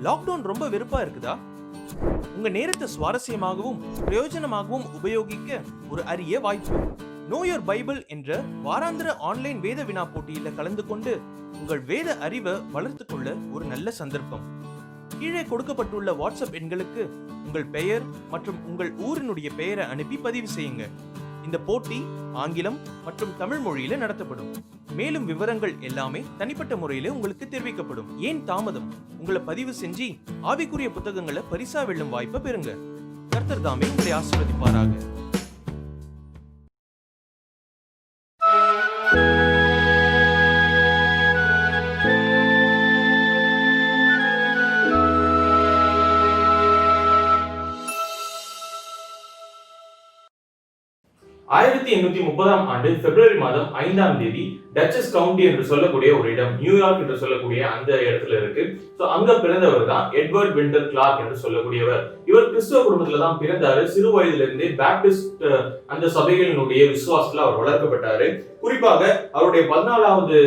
Lockdown ரொம்ப வெறுப்பா இருக்குதா? உங்க நேரத்தை சுவாரஸ்யமாகவும் பிரயோஜனமாகவும் உபயோகிக்க ஒரு அரிய வாய்ப்பு. நோ யோர் பைபிள் என்ற வாராந்திர ஆன்லைன் வேத வினா போட்டியில கலந்து கொண்டு உங்கள் வேத அறிவை வளர்த்துக் கொள்ள ஒரு நல்ல சந்தர்ப்பம். கீழே கொடுக்கப்பட்டுள்ள வாட்ஸ்அப் எண்களுக்கு உங்கள் பெயர் மற்றும் உங்கள் ஊரினுடைய பெயரை அனுப்பி பதிவு செய்யுங்க. இந்த போட்டி ஆங்கிலம் மற்றும் தமிழ் மொழியில நடத்தப்படும். மேலும் விவரங்கள் எல்லாமே தனிப்பட்ட முறையில உங்களுக்கு தெரிவிக்கப்படும். ஏன் தாமதம்? உங்களை பதிவு செஞ்சு ஆவிக்குரிய புத்தகங்களை பரிசா வெல்லும் வாய்ப்பை பெறுங்க. கர்த்தர் தாமே உங்களை ஆசீர்வதிப்பாராக. ஆயிரத்தி 1830 ஆண்டு பிப்ரவரி மாதம் 5ஆம் தேதி டச்சஸ் கவுண்டி என்று சொல்லக்கூடிய ஒரு இடம், நியூயார்க் என்று சொல்லக்கூடிய அந்த இடத்துல இருக்கு. சோ அங்க பிறந்தவர் தான் எட்வர்ட் விண்டர் கிளார்க் என்று சொல்லக்கூடியவர். இவர் கிறிஸ்துவ குடும்பத்துல தான் பிறந்தாரு. சிறு வயதுல இருந்தே பேப்டிஸ்ட் அந்த சபைகளினுடைய விசுவாசத்துல அவர் வளர்க்கப்பட்டாரு. குறிப்பாக அவருடைய 14வது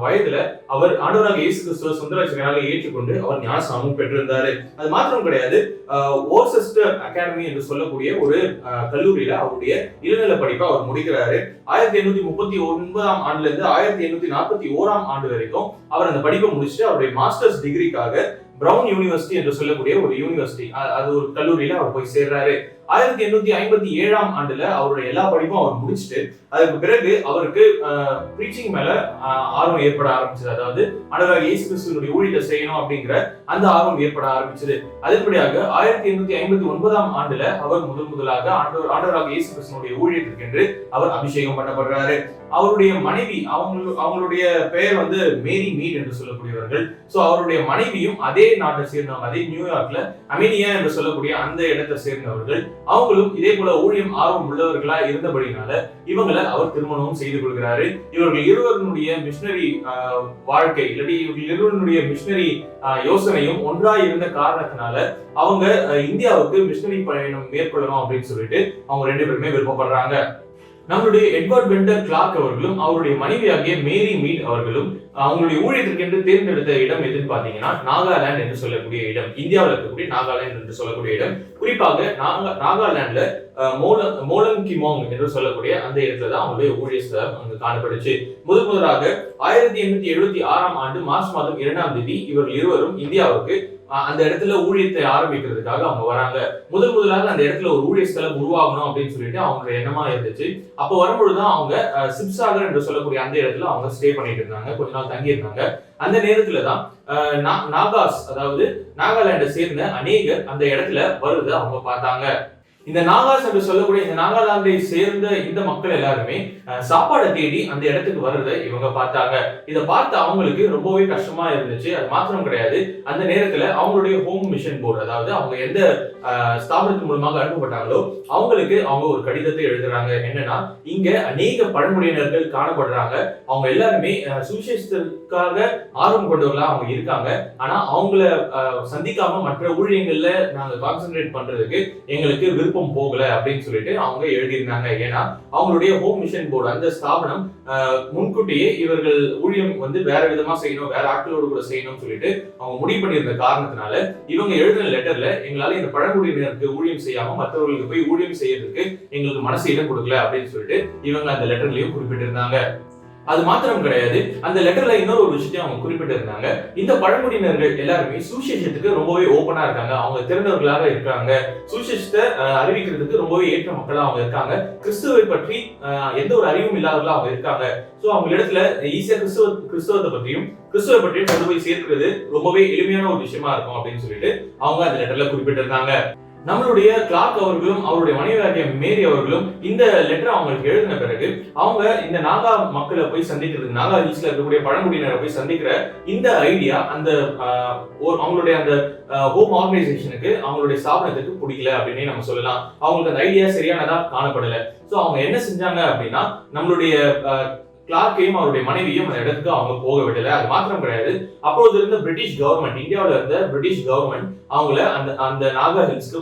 வயதுல அவர் ஆண்டவராக இயேசு கிறிஸ்துவ சொந்த ரட்சகராக ஏற்றுக்கொண்டு அவர் ஞானஸ்நானம் பெற்றிருந்தாரு. அது மாத்திரம் கிடையாது, ஓர்செஸ்டர் அகாடமி என்று சொல்லக்கூடிய ஒரு கல்லூரியில அவருடைய இளநிலை படிப்பை அவர் முடிக்கிறாரு. 1839ஆம் ஆண்டுல இருந்து 1841ஆம் ஆண்டு வரைக்கும் அவர் அந்த படிப்பை முடிச்சுட்டு அவருடைய மாஸ்டர்ஸ் டிகிரிக்காக பிரவுன் யூனிவர்சிட்டி என்று சொல்லக்கூடிய ஒரு யூனிவர்சிட்டி, அது ஒரு கல்லூரியில அவர் போய் சேர்றாரு. 1857ஆம் ஆண்டுல அவருடைய எல்லா படிப்பும் அவர் முடிச்சுட்டு அதுக்கு பிறகு அவருக்கு பிரீச்சிங் மேல ஆர்வம் ஏற்பட ஆரம்பிச்சது. அதாவது ஆண்டவராகிய இயேசு கிறிஸ்துவினுடைய ஊழியத்தை செய்யணும் அப்படிங்கிற அந்த ஆர்வம் ஏற்பட ஆரம்பிச்சது. அதன்படியாக 1859ஆம் ஆண்டுல அவர் முதலாக ஆண்டவராகிய இயேசு கிறிஸ்துவினுடைய ஊழியத்திற்கென்று அவர் அபிஷேகம் பண்ணப்படுறாரு. அவருடைய மனைவி, அவங்களுடைய பெயர் வந்து மேரி மீட் என்று சொல்லக்கூடியவர்கள். சோ அவருடைய மனைவியும் அதே நாட்டை சேர்ந்தவங்க, அதே நியூயார்க்ல அமேனியா என்று சொல்லக்கூடிய அந்த இடத்தை சேர்ந்தவர்கள். அவங்களும் இதே போல ஊழியம் ஆர்வம் உள்ளவர்களா இருந்தபடினால இவங்களை அவர் திருமணமும் செய்து கொள்கிறாரு. இவர்கள் இருவருடைய மிஷனரி வாழ்க்கை, இல்லாட்டி இவர்கள் இருவருடைய மிஷனரி யோசனையும் ஒன்றாய் இருந்த காரணத்தினால அவங்க இந்தியாவுக்கு மிஷனரி பயணம் மேற்கொள்ளணும் அப்படின்னு சொல்லிட்டு அவங்க ரெண்டு பேருமே விருப்பப்படுறாங்க. நம்மளுடைய எட்வர்ட் விண்டர் கிளார்க் அவர்களும் அவருடைய மனைவியாகிய மேரி மீட் அவர்களும் அவங்களுடைய ஊழியத்திற்கென்று தேர்ந்தெடுத்த இடம் எதுன்னு பாத்தீங்கன்னா நாகாலாந்து என்று சொல்லக்கூடிய இடம், இந்தியாவில் இருக்கக்கூடிய நாகாலாந்து என்று சொல்லக்கூடிய இடம். குறிப்பாக நாகாலாந்துல மோலங்கிமாங் என்று சொல்லக்கூடிய அந்த இடத்துல தான் அவங்களுடைய ஊழிய ஸ்தலம் அங்கு காணப்பட்டுச்சு. முதலாக 1876ஆம் ஆண்டு மார்ச் மாதம் 2ஆம் தேதி இவர்கள் இருவரும் இந்தியாவுக்கு அந்த இடத்துல ஊழியத்தை ஆரம்பிக்கிறதுக்காக அவங்க வராங்க. முதலாக அந்த இடத்துல ஒரு ஊழிய ஸ்தலம் உருவாகணும் அப்படின்னு சொல்லிட்டு அவங்களுடைய எண்ணமா இருந்துச்சு. அப்ப வரும்பொழுதுதான் அவங்க சிப்சாகர் என்று சொல்லக்கூடிய அந்த இடத்துல அவங்க ஸ்டே பண்ணிட்டு இருந்தாங்க, கொஞ்ச நாள் தங்கி இருந்தாங்க. அந்த நேரத்துலதான் நாகாஸ், அதாவது நாகாலாண்டை சேர்ந்த அநேகர் அந்த இடத்துல வருவதை அவங்க பார்த்தாங்க. இந்த நாகாஸ் என்று சொல்லக்கூடிய இந்த நாகாலாந்தை சேர்ந்த இந்த மக்கள் எல்லாருமே சாப்பாடை தேடி அந்த இடத்துக்கு வர்றதை இவங்க பார்த்தாங்க. இதை பார்த்து அவங்களுக்கு ரொம்பவே கஷ்டமா இருந்துச்சு. அது மாத்திரம் கிடையாது, அந்த நேரத்துல அவங்களுடைய ஹோம் மிஷன் போர்டு, அதாவது அவங்க எந்த ஸ்தாபனத்தின் மூலமாக அனுப்பப்பட்டாங்களோ அவங்களுக்கு அவங்க ஒரு கடிதத்தை எழுதுறாங்க. என்னன்னா, இங்க அநேக பழங்குடியினர்கள் காணப்படுறாங்க, அவங்க எல்லாருமே சுவிசேஷத்திற்காக ஆர்வம் கொண்டவர்களா அவங்க இருக்காங்க. ஆனா அவங்கள சந்திக்காம மற்ற ஊழியங்கள்ல நாங்க கான்சென்ட்ரேட் பண்றதுக்கு எங்களுக்கு விருப்பம் போகல அப்படின்னு சொல்லிட்டு அவங்க எழுதியிருந்தாங்க. ஏன்னா அவங்களுடைய ஹோம் மிஷன் போர்டு, அந்த ஸ்தாபனம் முன்கூட்டியே இவர்கள் ஊழியம் வந்து வேற விதமா செய்யணும், வேற ஆட்களோடு கூட செய்யணும்னு சொல்லிட்டு அவங்க முடிவு பண்ணியிருந்த காரணத்தினால இவங்க எழுதின லெட்டர்ல எங்களால இந்த பழங்குடியினருக்கு ஊழியம் செய்யாம மற்றவர்களுக்கு போய் ஊழியம் செய்யறதுக்கு எங்களுக்கு மனசு இடம் கொடுக்கல அப்படின்னு சொல்லிட்டு இவங்க அந்த லெட்டர்லயும் குறிப்பிட்டிருந்தாங்க. அது மாத்திரம் கிடையாது, அந்த லெட்டர்ல இன்னொரு ஒரு விஷயத்தையும் அவங்க குறிப்பிட்டிருந்தாங்க. இந்த பழங்குடியினர்கள் எல்லாருமே சுவிசேஷத்துக்கு ரொம்பவே ஓப்பனா இருக்காங்க, அவங்க திறந்தவர்களாக இருக்காங்க, சுவிசேஷத்தை அறிவிக்கிறதுக்கு ரொம்பவே ஏற்ற மக்களா அவங்க இருக்காங்க, கிறிஸ்துவை பற்றி எந்த ஒரு அறிவும் இல்லாதவர்களா அவங்க இருக்காங்க. சோ அவங்க இடத்துல ஈஸியா கிறிஸ்துவத்தை பற்றியும் கிறிஸ்துவை பற்றியும் கொண்டு போய் சேர்க்கிறது ரொம்பவே எளிமையான ஒரு விஷயமா இருக்கும் அப்படின்னு சொல்லிட்டு அவங்க அந்த லெட்டர்ல குறிப்பிட்டிருந்தாங்க. நம்மளுடைய கிளார்க் அவர்களும் அவருடைய மனைவியாகிய மேரி அவர்களும் இந்த லெட்டர் அவங்களுக்கு எழுதின பிறகு அவங்க இந்த நாகா மக்களை போய் சந்திக்கிறது, நாகா ஹில்ஸ்ல இருக்கக்கூடிய பழங்குடியினரை போய் சந்திக்கிற இந்த ஐடியா அந்த அவங்களுடைய அந்த ஹோம் ஆர்கனைசேஷனுக்கு, அவங்களுடைய ஸ்தாபனத்துக்கு பிடிக்கல அப்படின்னே நம்ம சொல்லலாம். அவங்களுக்கு அந்த ஐடியா சரியானதா காணப்படல. சோ அவங்க என்ன செஞ்சாங்க அப்படின்னா, நம்மளுடைய கிளார்க்கையும் அவருடைய மனைவியும் அந்த இடத்துக்கு அவங்க போக விடல. அது மாத்திரம் கிடையாது, அப்போது இருந்த பிரிட்டிஷ் கவர்மெண்ட், இந்தியாவில இருந்த பிரிட்டிஷ் கவர்மெண்ட் அவங்கள அந்த நாகா ஹில்ஸ்க்கு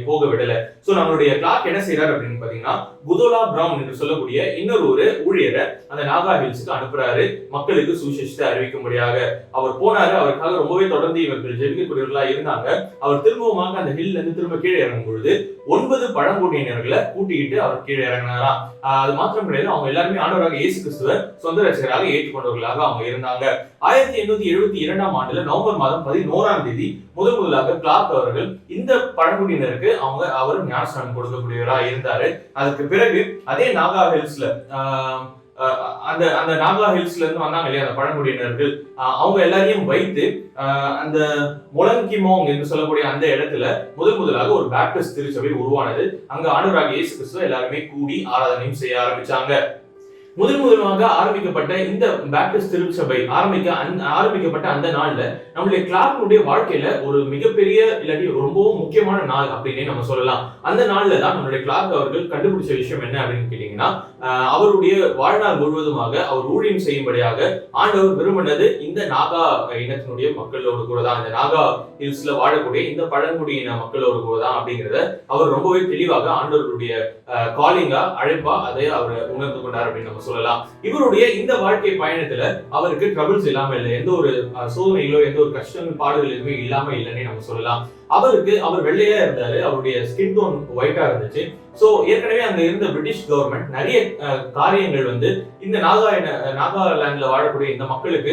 போக விடல. சோ நம்மளுடைய கிளார்க் என்ன செய்யறாரு அப்படின்னு பாத்தீங்கன்னா, குதோலா பிரவுன் என்று சொல்லக்கூடிய இன்னொரு ஒரு ஊழியரை அந்த நாகா ஹில்ஸ்க்கு அனுப்புறாரு, மக்களுக்கு சுவிசேஷத்தை அறிவிக்கும்படியாக. அவர் போனாரு, அவருக்காக ரொம்பவே தொடர்ந்து இவர்கள் ஜெபிக்கக்கூடியவர்களா இருந்தாங்க. அவர் திரும்பவுமாக அந்த ஹில்ல இருந்து திரும்ப கீழே இறங்கும் பொழுது 9 பழங்குடியினர்களை கூட்டிக்கிட்டு அவர் கீழே இறங்கினாராம். அது மாத்திரம் கிடையாது, அவங்க எல்லாருமே ஆண்டவராக இயேசு கிறிஸ்துவ சொந்த ரட்சகராக ஏற்றுக்கொண்டவர்களாக அவங்க இருந்தாங்க. 1872ஆம் ஆண்டுல நவம்பர் மாதம் 11ஆம் தேதி முதலாக கிளார்க் அவர்கள் இந்த பழங்குடியினருக்கு அவர் ஞானஸ்நானம் கொடுக்கக்கூடியவராக இருந்தாரு. அதுக்கு பிறகு அதே நாகா ஹில்ஸ்ல அந்த நாகா ஹில்ஸ்ல இருந்து வந்தாங்க இல்லையா அந்த பழங்குடியினர்கள், அவங்க எல்லாரையும் வைத்து அந்த மொலங்கிமோங் என்று சொல்லக்கூடிய அந்த இடத்துல முதலாக ஒரு பேப்டிஸ்ட் திருச்சபை உருவானது. அங்க ஆண்டவராகிய இயேசு கிறிஸ்துவை எல்லாருமே கூடி ஆராதனையும் செய்ய ஆரம்பிச்சாங்க. முதலாக ஆரம்பிக்கப்பட்ட இந்த பேப்டிஸ்ட் திருச்சபை ஆரம்பிக்கப்பட்ட அந்த நாள்ல நம்மளுடைய கிளார்க்குடைய வாழ்க்கையில ஒரு மிகப்பெரிய இல்லாட்டி ரொம்பவும் முக்கியமான நாள் அப்படின்னு நம்ம சொல்லலாம். அந்த நாள்ல தான் நம்மளுடைய கிளார்க் அவர்கள் கண்டுபிடிச்ச விஷயம் என்ன அப்படின்னு கேட்டீங்கன்னா, அவருடைய வாழ்நாள் முழுவதுமாக அவர் ஊழியம் செய்யும்படியாக ஆண்டவர் விரும்பினது இந்த நாகா இனத்தினுடைய மக்களோடு கூட தான், இந்த நாகா ஹில்ஸ்ல வாழக்கூடிய இந்த பழங்குடியின மக்களோடு கூட தான் அப்படிங்கிறத அவர் ரொம்பவே தெளிவாக ஆண்டவருடைய காலிங்கா அழைப்பா அதை அவர் உணர்ந்து கொண்டார் அப்படின்னு நம்ம சொல்லலாம். இவருடைய இந்த வாழ்க்கை பயணத்துல அவருக்கு ட்ரபிள்ஸ் இல்லாம இல்லை, எந்த ஒரு சோதனைகளோ எந்த ஒரு கஷ்டங்கள் பாடுகள் எதுவுமே இல்லாம இல்லைன்னு நம்ம சொல்லலாம். அவர் வெள்ளையா இருந்தாரு, அவருடைய ஸ்கின் டோன் ஒயிட்டா இருந்துச்சு. சோ ஏற்கனவே அங்க இருந்த பிரிட்டிஷ் கவர்மெண்ட் நிறைய காரியங்கள் இந்த நாகாலாந்துல வாழக்கூடிய இந்த மக்களுக்கு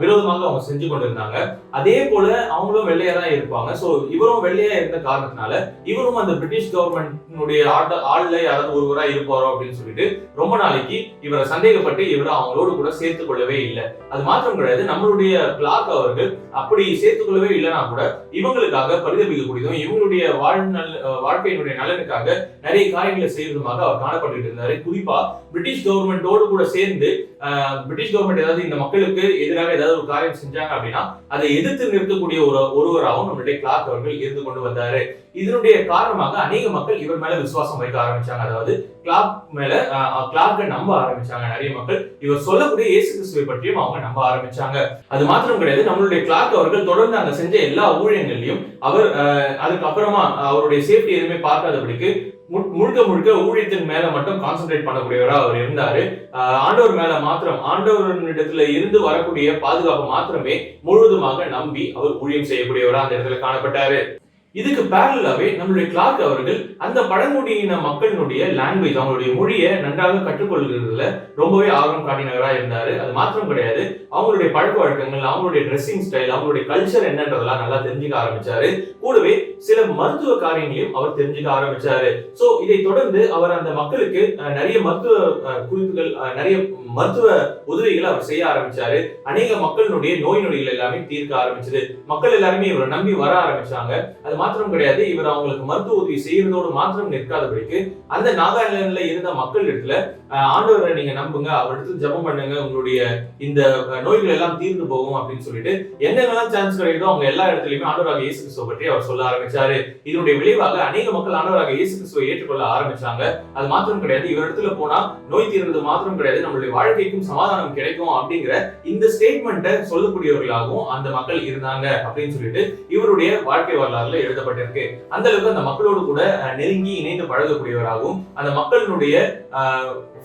விரோதமாக அவங்க செஞ்சு கொண்டிருந்தாங்க. அதே போல அவங்களும் வெள்ளையா தான் இருப்பாங்க. சோ இவரும் வெள்ளையா இருந்த காரணத்தினால இவரும் அந்த பிரிட்டிஷ் கவர்மெண்ட் ஆள்ல யாராவது ஒருவரா இருப்பாரோ அப்படின்னு சொல்லிட்டு ரொம்ப நாளைக்கு இவரை சந்தேகப்பட்டு இவரை அவங்களோடு கூட சேர்த்துக் கொள்ளவே இல்லை. அது மாத்திரம் கிடையாது, நம்மளுடைய கிளார்க் அவர்கள் அப்படி சேர்த்துக் கொள்ளவே இல்லைன்னா கூட இவங்களுக்காக பரிதபிக்கக்கூடியதும் இவங்களுடைய வாழ்க்கையினுடைய நலனுக்காக நிறைய காரியங்களை செய்வதுமாக அவர் காணப்பட்டு இருந்தாரு. குறிப்பா பிரிட்டிஷ் கவர்மெண்டோடு கூட சேர்ந்து பிரிட்டிஷ் கவர்மெண்ட் ஏதாவது இந்த மக்களுக்கு எதிராக ஏதாவது ஒரு காரியம் செஞ்சாங்க அப்படின்னா அதை எதிர்த்து நிறுத்தக்கூடிய ஒருவராகவும் நம்மளுடைய கிளார்க் அவர்கள் இருந்து கொண்டு வந்தாரு. இதனுடைய காரணமாக அநேக மக்கள் இவர் மேல விசுவாசம் வைக்க ஆரம்பிச்சாங்க. அதாவது கிளார்க்கை நம்ப ஆரம்பிச்சாங்க. நிறைய மக்கள் இவர் சொல்லக்கூடிய இயேசு கிறிஸ்துவை பற்றியும் அவங்க நம்ப ஆரம்பிச்சாங்க. அது மாத்திரம் கிடையாது, நம்மளுடைய கிளார்க் அவர்கள் தொடர்ந்து அங்க செஞ்ச எல்லா ஊழியங்களையும் அவர் அதுக்கப்புறமா அவருடைய சேஃப்டி எதுவுமே பார்க்காதபடிக்கு முழுக்க ஊழியத்தின் மேல மட்டும் கான்சென்ட்ரேட் பண்ணக்கூடியவரா அவர் இருந்தாரு. ஆண்டவர் மேல மாத்திரம், ஆண்டவரிடத்துல இருந்து வரக்கூடிய பாதுகாப்பு மாத்திரமே முழுவதுமாக நம்பி அவர் ஊழியம் செய்யக்கூடியவரா அந்த இடத்துல காணப்பட்டாரு. இதுக்கு பேரலாவே நம்மளுடைய கிளார்க் அவர்கள் அந்த பழங்குடியின மக்களினுடைய லாங்குவேஜ், அவங்களுடைய மொழியை நன்றாக கற்றுக்கொள்கிறதுல ரொம்பவே ஆர்வம் காட்டினவரா இருந்தாரு. அது மாத்திரம் கிடையாது, அவங்களுடைய பழக்க வழக்கங்கள், அவங்களுடைய ட்ரெஸ்ஸிங் ஸ்டைல், அவங்களுடைய கல்ச்சர் என்னன்றதெல்லாம் நல்லா தெரிஞ்சுக்க ஆரம்பிச்சாரு. கூடவே சில மருத்துவ காரியங்களையும் அவர் தெரிஞ்சுக்க ஆரம்பிச்சாரு. சோ இதை தொடர்ந்து அவர் அந்த மக்களுக்கு நிறைய மருத்துவ குறிப்புகள், நிறைய மருத்துவ உதவிகளை அவர் செய்ய ஆரம்பிச்சாரு. அநேக மக்களுடைய நோய் நொடிகள் எல்லாமே தீர்க்க ஆரம்பிச்சது. மக்கள் எல்லாருமே இவரை நம்பி வர ஆரம்பிச்சாங்க. அது மாத்திரம் கிடையாது, இவர் அவங்களுக்கு மருத்துவ உதவி செய்யறதோடு மாத்திரம் நிற்காதபடிக்கு அந்த நாகாலாந்துல இருந்த மக்கள் இடத்துல ஆண்டவரை நீங்க நம்புங்க, அவர் இடத்துல ஜெபம் பண்ணுங்க, உங்களுடைய இந்த நோய்கள் எல்லாம் தீர்ந்து போகும் அப்படின்னு சொல்லிட்டு என்னென்னலாம் சான்ஸ் கிடைக்குதோ அவங்க எல்லா இடத்துலயுமே ஆண்டவராக இயேசு கிறிஸ்துவை பற்றி அவர் சொல்ல ஆரம்பிச்சாரு. இதனுடைய விளைவாக அநேக மக்கள் ஆண்டவராக இயேசு கிறிஸ்துவை ஏற்றுக்கொள்ள ஆரம்பிச்சாங்க. அது மாத்திரம் கிடையாது, இவர் இடத்துல போனா நோய் தீர்ந்தது மாத்திரம் கிடையாது, நம்மளுடைய வாழ்க்கைக்கும் சமாதானம் கிடைக்கும் அப்படிங்கிற இந்த ஸ்டேட்மெண்ட்டை சொல்லக்கூடியவர்களாகவும் அந்த மக்கள் இருந்தாங்க அப்படின்னு சொல்லிட்டு இவருடைய வாழ்க்கை வரலாறுல எழுதப்பட்டிருக்கு. அந்த அளவுக்கு அந்த மக்களோடு கூட நெருங்கி இணைந்து பழகக்கூடியவராகவும் அந்த மக்களினுடைய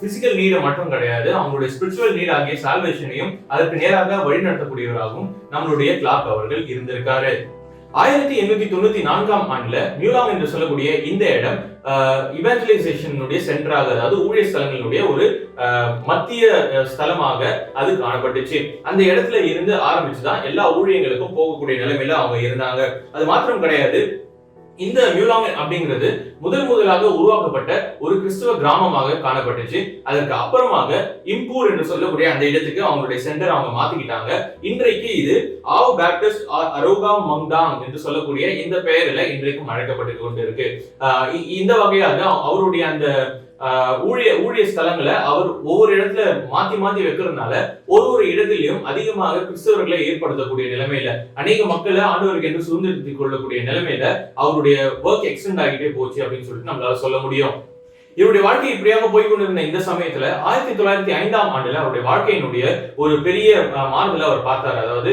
பிசிக்கல் நீட மட்டும் கிடையாது, அவங்களுடைய ஸ்பிரிச்சுவல் நீட் ஆகிய சால்வேஷனையும் அதற்கு நேராக வழிநடத்தக்கூடியவராகவும் நம்மளுடைய கிளார்க் அவர்கள் இருந்திருக்காரு. 1894ஆம் ஆண்டுல நியூலாங் என்று சொல்லக்கூடிய இந்த இடம் இவாஞ்சலைசேஷனுடைய சென்டராக, அதாவது ஊழிய ஸ்தலங்களுடைய ஒரு மத்திய ஸ்தலமாக அது காணப்பட்டுச்சு. அந்த இடத்துல இருந்து ஆரம்பிச்சுதான் எல்லா ஊழியங்களுக்கும் போகக்கூடிய நிலைமையில அவங்க இருந்தாங்க. அது மாத்திரம் கிடையாது, இந்த நியூலாங் அப்படிங்கிறது முதலாக உருவாக்கப்பட்ட ஒரு கிறிஸ்துவ கிராமமாக காணப்பட்டுச்சு. அதற்கு அப்புறமாக இம்பூர் என்று சொல்லக்கூடிய அந்த இடத்துக்கு அவங்களுடைய சென்டர் அவங்க மாத்திக்கிட்டாங்க. இன்றைக்கு இது ஆவ் பேப்டிஸ்ட் அரோகா மங்டாங் என்று சொல்லக்கூடிய இந்த பெயரில் இன்றைக்கும் அழைக்கப்பட்டு கொண்டு இருக்கு. இந்த வகையாக அவருடைய அந்த ஊழிய ஸ்தலங்களை அவர் ஒவ்வொரு இடத்துல மாத்தி வைக்கிறதுனால ஒரு இடத்திலையும் அதிகமாக கிறிஸ்தவர்களை ஏற்படுத்தக்கூடிய நிலைமையில, அநேக மக்களை ஆண்டவருக்கு என்று சுதந்திரத்திக் கொள்ளக்கூடிய நிலைமையில அவருடைய ஒர்க் எக்ஸ்டெண்ட் ஆகிட்டே போச்சு அப்படின்னு சொல்லிட்டு நம்மளால சொல்ல முடியும். இவருடைய வாழ்க்கை இப்படியாக போய்கொண்டிருந்த இந்த சமயத்துல 1905ஆம் ஆண்டுல அவருடைய வாழ்க்கையினுடைய ஒரு பெரிய மாறுதலை அவர் பார்த்தார். அதாவது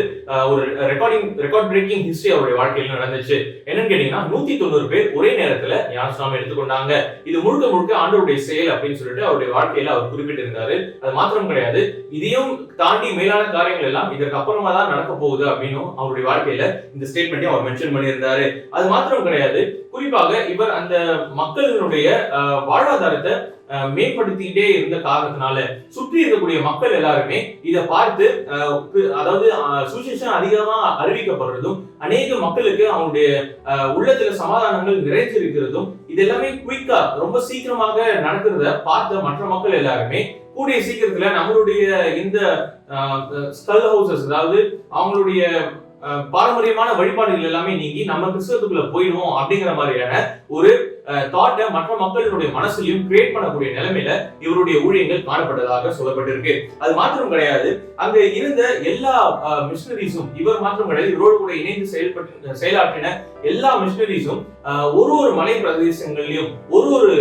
ஒரு ரெக்கார்ட் பிரேக்கிங் ஹிஸ்டரி அவருடைய வாழ்க்கையில நடந்துச்சு. என்னன்னு கேட்டீங்கன்னா 190 பேர் ஒரே நேரத்துல ஞானஸ்நானம் எடுத்துக்கொண்டாங்க. இது முழுக்க முழுக்க ஆண்டவருடைய செயல் அப்படின்னு சொல்லிட்டு அவருடைய வாழ்க்கையில அவர் குறிப்பிட்டிருந்தாரு. அது மாத்திரம் கிடையாது, இதையும் தாண்டி மேலான காரியங்கள் எல்லாம் இதற்கு அப்புறமா தான் நடக்க போகுது அப்படின்னு அவருடைய வாழ்க்கையில இந்த ஸ்டேட்மெண்ட்டையும் அவர் மென்ஷன் பண்ணியிருந்தாரு. அது மாத்திரம் கிடையாது, குறிப்பாக இவர் அந்த மக்களினுடைய வாழ்வாதாரத்தை மேம்படுத்திக்கிட்டே இருந்த காரணத்தினால சுற்றி இருக்கக்கூடிய மக்கள் எல்லாருமே இதை பார்த்து, அதாவது சுவிசேஷம் அதிகமா அறிவிக்கப்படுறதும் அநேக மக்களுக்கு அவங்களுடைய உள்ளத்துல சமாதானங்கள் நிறைஞ்சிருக்கிறதும் இது எல்லாமே குயிக்கா ரொம்ப சீக்கிரமாக நடக்கிறத பார்த்த மற்ற மக்கள் எல்லாருமே கூடிய சீக்கிரத்துல நம்மளுடைய இந்த ஸ்கல் ஹவுசஸ், அதாவது அவங்களுடைய பாரம்பரியமான வழிபாடுகள் எல்லாமே நீங்கி நம்ம கிறிஸ்தவத்துக்குள்ள போயிடுவோம் அப்படிங்கிற மாதிரியான ஒரு தாட்டை மற்ற மக்களுடைய மனசுலையும் கிரியேட் பண்ணக்கூடிய நிலைமையில இவருடைய ஊழியங்கள் காணப்பட்டதாக சொல்லப்பட்டிருக்கு. அது மாத்திரம் கிடையாது, அங்க இருந்த எல்லா மிஷனரிஸும், இவர் மாத்திரம் கிடையாது, இவரோடு கூட இணைந்து செயலாற்றின எல்லா மிஷனரிஸும் ஒரு மலை பிரதேசங்கள்லயும் ஒரு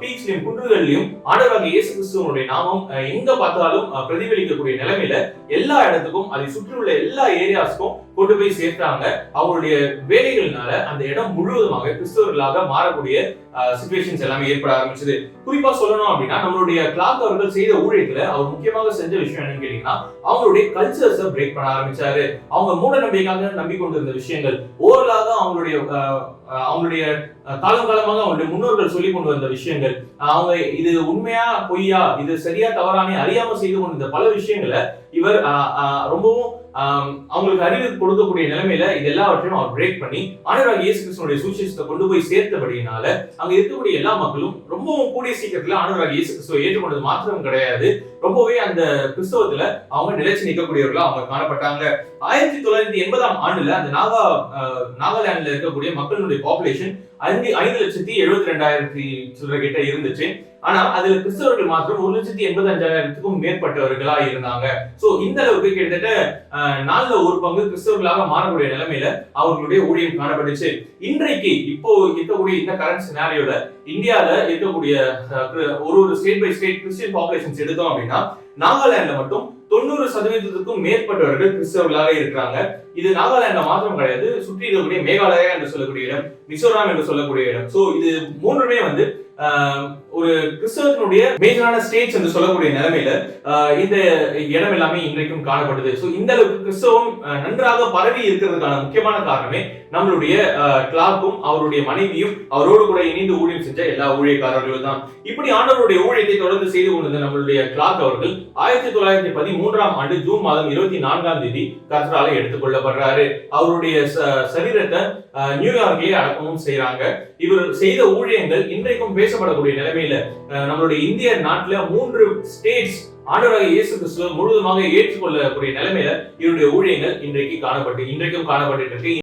பீக்ஸ்லயும் குன்றுகள்லயும் ஆண்டவராகிய இயேசு கிறிஸ்துவனுடைய நாமம் எங்க பார்த்தாலும் பிரதிபலிக்கக்கூடிய நிலைமையில எல்லா இடத்துக்கும், அதை சுற்றியுள்ள எல்லா ஏரியாஸ்க்கும் கொண்டு போய் சேர்த்தாங்க. அவங்களுடைய வேலைகள்னால அந்த இடம் முழுவதுமாக கிறிஸ்தவர்களாக மாறக்கூடிய சிச்சுவேஷன்ஸ் எல்லாமே ஏற்பட ஆரம்பிச்சது. குறிப்பா சொல்லணும் அப்படின்னா, நம்மளுடைய கிளார்க் அவர்கள் செய்த ஊழியத்துல அவர் முக்கியமாக செஞ்ச விஷயம் என்னன்னு கேட்டீங்கன்னா, அவங்களுடைய கல்ச்சர்ஸை பிரேக் பண்ண ஆரம்பிச்சாரு. அவங்க மூட நம்பிக்கையாக நம்பிக்கொண்டிருந்த விஷயங்கள் ஓரலாக அவங்களுடைய காலங்காலமாக அவங்களுடைய முன்னோர்கள் சொல்லி கொண்டு வந்த விஷயங்கள், அவங்க இது உண்மையா பொய்யா, இது சரியா தவறானே அறியாம செய்து கொண்டிருந்த பல விஷயங்களை இவர் ரொம்பவும் அவங்களுக்கு அறிவு கொடுக்கக்கூடிய நிலைமையில இது எல்லாவற்றையும் அவர் பிரேக் பண்ணி ஆண்டவராகிய இயேசு கிறிஸ்துவினுடைய சுவிசேஷத்தை கொண்டு போய் சேர்த்தபடியினால அங்க இருக்கக்கூடிய எல்லா மக்களும் ரொம்பவும் கூடிய சீக்கிரத்துல ஆண்டவராகிய இயேசு கிறிஸ்துவை ஏற்றுக்கொண்டது மாத்திரம் கிடையாது, ரொம்பவே அந்த கிறிஸ்தவத்துல அவங்க நிலைச்சு நிற்கக்கூடியவர்களா அவங்க காணப்பட்டாங்க. 1980ஆம் ஆண்டுல அந்த நாகாலாந்துல இருக்கக்கூடிய மக்களுடைய பாப்புலேஷன் 5,72,000 சில்லறை கிட்ட இருந்துச்சு. ஆனா அதுல கிறிஸ்தவர்கள் மாத்திரம் 1,85,000க்கும் மேற்பட்டவர்களா இருந்தாங்க. சோ இந்த அளவுக்கு கிட்டத்தட்ட 1/4 கிறிஸ்தவர்களாக மாறக்கூடிய நிலைமையில அவர்களுடைய ஊழியம் காணப்பட்டுச்சு. இன்றைக்கு இப்போ இருக்கக்கூடிய இந்த கரண்ட் சினாரியோல இந்தியால இருக்கக்கூடிய ஒரு state by state Christian populations எடுத்தோம் அப்படின்னா, நாகாலாந்துல மட்டும் 90% மேற்பட்டவர்கள் கிறிஸ்தவர்களாக இருக்கிறாங்க. இது நாகாலாந்து மாத்திரம் கிடையாது, சுற்றி இருக்கக்கூடிய மேகாலயா என்று சொல்லக்கூடிய இடம், மிசோராம் என்று சொல்லக்கூடிய இடம். சோ இது மூன்றுமே ஒரு கிறிஸ்தவத்தினுடைய மேஜரான ஸ்டேட்ஸ் என்று சொல்லக்கூடிய நிலைமையில இந்த இடம் எல்லாமே இன்றைக்கும் காணப்படுது. சோ இந்த அளவுக்கு கிறிஸ்தவம் நன்றாக பரவி இருக்கிறதுக்கான முக்கியமான காரணமே நம்மளுடைய கிளார்க்கும் அவருடைய மனைவியும் அவரோடு கூட இணைந்து ஊழியம் செஞ்ச எல்லா ஊழியக்காரர்களும் தான். இப்படி ஆண்டவருடைய ஊழியத்தை தொடர்ந்து செய்து கொண்டிருந்த நம்மளுடைய கிளார்க் அவர்கள் 1913ஆம் ஆண்டு ஜூன் மாதம் 24ஆம் தேதி கர்த்தரால எடுத்துக்கொள்ளப்படுறாரு. அவருடைய சரீரத்தை நியூயார்க்லயே அடக்கமும் செய்யறாங்க. இவர் செய்த ஊழியங்கள் இன்றைக்கும் பேசப்படக்கூடிய நிலைமையில நம்மளுடைய இந்திய நாட்டுல 3 ஸ்டேட்ஸ் ஆண்டவராகிய இயேசு கிறிஸ்துவை முழுவதுமாக ஏற்றுக்கொள்ளக்கூடிய நிலைமையில இவருடைய ஊழியங்கள் இன்றைக்கும் காணப்பட்டு இருக்கு.